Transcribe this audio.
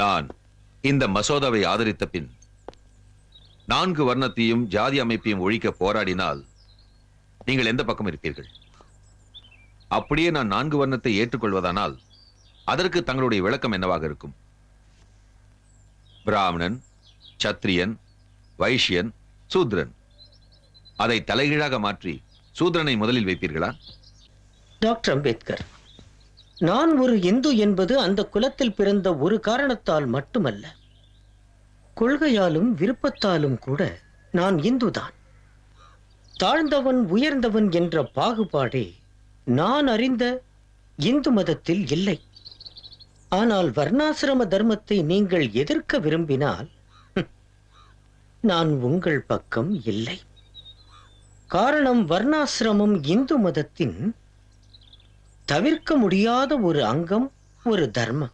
நான் இந்த மசோதாவை ஆதரித்த பின் 4 வர்ணத்தையும் ஜாதி அமைப்பையும் ஒழிக்க போராடினால் நீங்கள் எந்த பக்கம் இருப்பீர்கள்? அப்படியே நான் 4 வர்ணத்தை ஏற்றுக்கொள்வதானால் அதற்கு தங்களுடைய விளக்கம் என்னவாக இருக்கும்? பிராமணன், சத்திரியன், வைஷ்யன், சூத்ரன், அதை தலைகீழாக மாற்றி சூத்ரனை முதலில் வைப்பீர்களா? டாக்டர் அம்பேத்கர், நான் ஒரு இந்து என்பது அந்த குலத்தில் பிறந்த ஒரு காரணத்தால் மட்டுமல்ல, கொள்கையாலும் விருப்பத்தாலும் கூட நான் இந்துதான். தாழ்ந்தவன் உயர்ந்தவன் என்ற பாகுபாடே நான் அறிந்த இந்து மதத்தில் இல்லை. ஆனால் வர்ணாசிரம தர்மத்தை நீங்கள் எதிர்க்க விரும்பினால் நான் உங்கள் பக்கம் இல்லை. காரணம், வர்ணாசிரமம் இந்து மதத்தின் தவிர்க்க முடியாத ஒரு அங்கம், ஒரு தர்மம்.